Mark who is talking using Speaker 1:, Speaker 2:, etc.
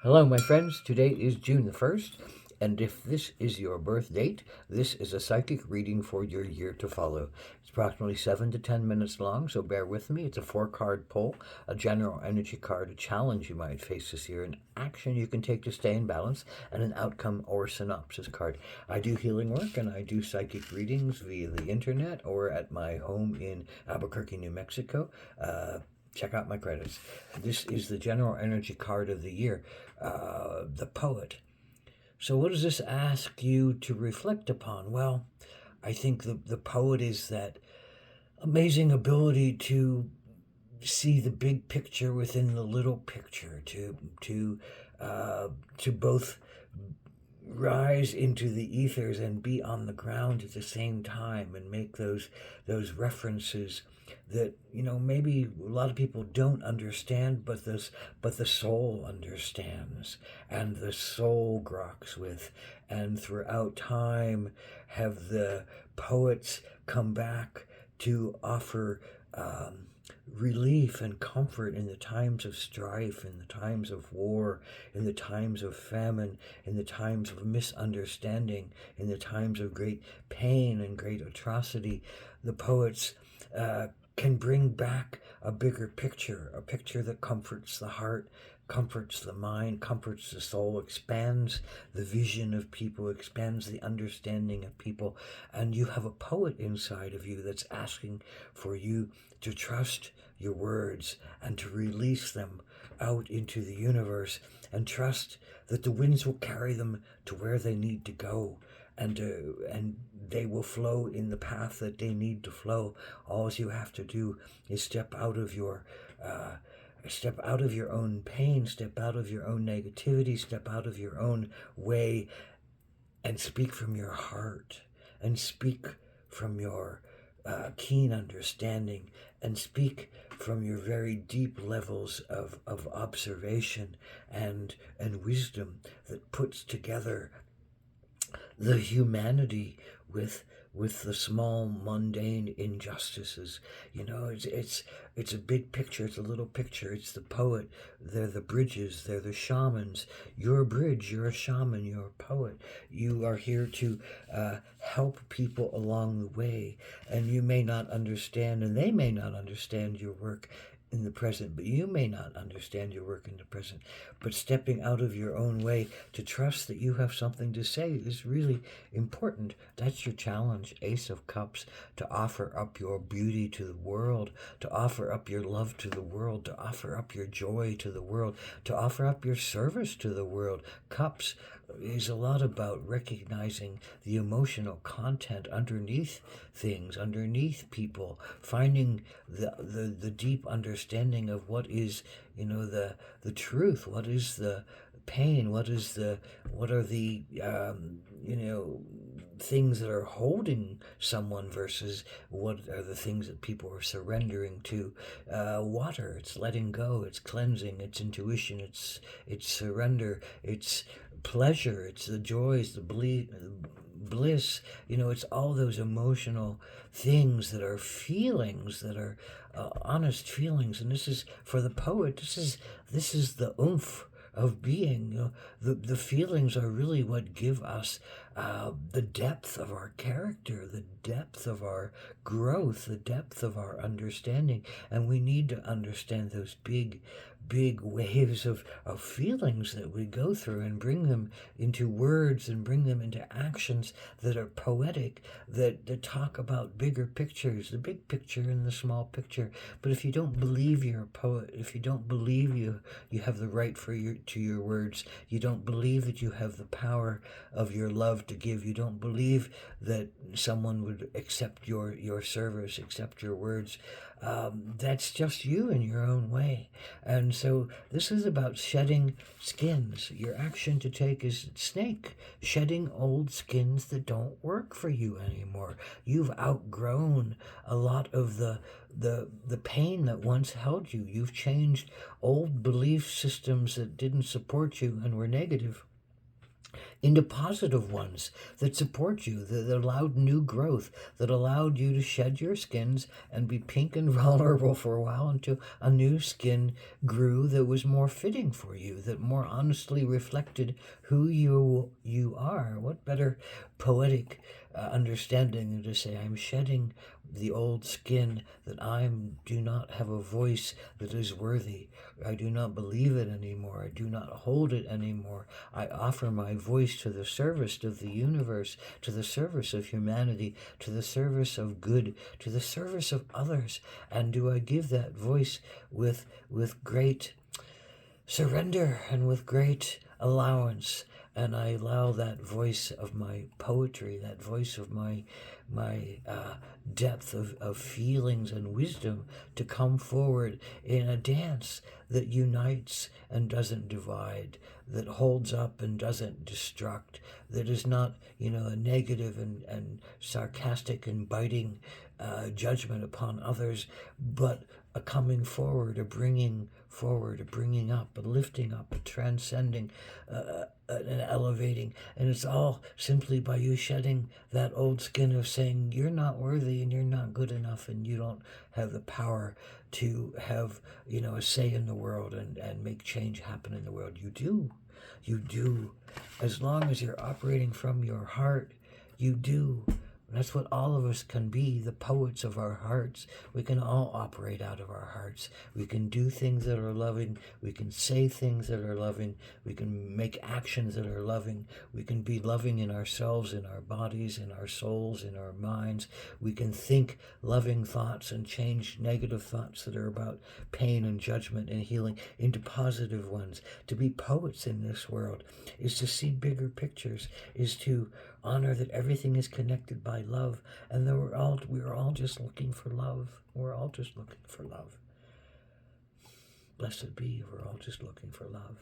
Speaker 1: Hello, my friends. Today is June the 1st, and if this is your birth date, this is a psychic reading for your year to follow. It's approximately 7 to 10 minutes long, so bear with me. It's a 4 card pull, a general energy card, a challenge you might face this year, an action you can take to stay in balance, and an outcome or synopsis card. I do healing work and I do psychic readings via the internet or at my home in Albuquerque, New Mexico. Check out my credits. This is the general energy card of the year, the poet. So, what does this ask you to reflect upon? Well, I think the poet is that amazing ability to see the big picture within the little picture, to both rise into the ethers and be on the ground at the same time and make those references that maybe a lot of people don't understand, but the soul understands, and the soul groks with, and throughout time have the poets come back to offer relief and comfort in the times of strife, in the times of war, in the times of famine, in the times of misunderstanding, in the times of great pain and great atrocity. The poets can bring back a bigger picture, a picture that comforts the heart, comforts the mind, comforts the soul, expands the vision of people, expands the understanding of people. And you have a poet inside of you that's asking for you to trust your words and to release them out into the universe, and trust that the winds will carry them to where they need to go, and they will flow in the path that they need to flow. All you have to do is step out of your own pain, step out of your own negativity, step out of your own way, and speak from your heart, and speak from your keen understanding, and speak from your very deep levels of observation and wisdom that puts together the humanity with the small mundane injustices. It's a big picture, it's a little picture. It's the poet, they're the bridges, they're the shamans. You're a bridge, you're a shaman, you're a poet. You are here to help people along the way, and you may not understand, and they may not understand your work in the present, but you may not understand your work in the present. But stepping out of your own way to trust that you have something to say is really important. That's your challenge, Ace of Cups, to offer up your beauty to the world, to offer up your love to the world, to offer up your joy to the world, to offer up your service to the world. Cups is a lot about recognizing the emotional content underneath things, underneath people, finding the deep understanding of what is, the truth, what is the pain, what are the things that are holding someone versus what are the things that people are surrendering to. Water, it's letting go, it's cleansing, it's intuition, it's surrender, it's pleasure, it's the joys, the bliss. It's all those emotional things that are feelings, that are honest feelings. And this is, for the poet, this is the oomph of being. The feelings are really what give us the depth of our character, the depth of our growth, the depth of our understanding. And we need to understand those big waves of feelings that we go through, and bring them into words and bring them into actions that are poetic, that talk about bigger pictures, the big picture and the small picture. But if you don't believe you're a poet, if you don't believe you have the right to your words, you don't believe that you have the power of your love to give, you don't believe that someone would accept your service, accept your words, that's just you in your own way. And so this is about shedding skins. Your action to take is snake, shedding old skins that don't work for you anymore. You've outgrown a lot of the pain that once held you. You've changed old belief systems that didn't support you and were negative, into positive ones that support you, that allowed new growth, that allowed you to shed your skins and be pink and vulnerable for a while until a new skin grew that was more fitting for you, that more honestly reflected who you are. What better poetic understanding than to say, I'm shedding the old skin, that I do not have a voice that is worthy. I do not believe it anymore. I do not hold it anymore. I offer my voice to the service of the universe, to the service of humanity, to the service of good, to the service of others. And do I give that voice with great surrender and with great allowance? And I allow that voice of my poetry, that voice of my depth of feelings and wisdom to come forward in a dance that unites and doesn't divide, that holds up and doesn't destruct, that is not, a negative and sarcastic and biting judgment upon others, but a coming forward, a bringing forward, a bringing up, a lifting up, a transcending, an elevating. And it's all simply by you shedding that old skin of saying you're not worthy and you're not good enough and you don't have the power to have, a say in the world and make change happen in the world. You do. You do. As long as you're operating from your heart, you do. That's what all of us can be, the poets of our hearts. We can all operate out of our hearts. We can do things that are loving. We can say things that are loving. We can make actions that are loving. We can be loving in ourselves, in our bodies, in our souls, in our minds. We can think loving thoughts and change negative thoughts that are about pain and judgment and healing into positive ones. To be poets in this world is to see bigger pictures, is to honor that everything is connected by love, and that we're all just looking for love. We're all just looking for love. Blessed be, we're all just looking for love.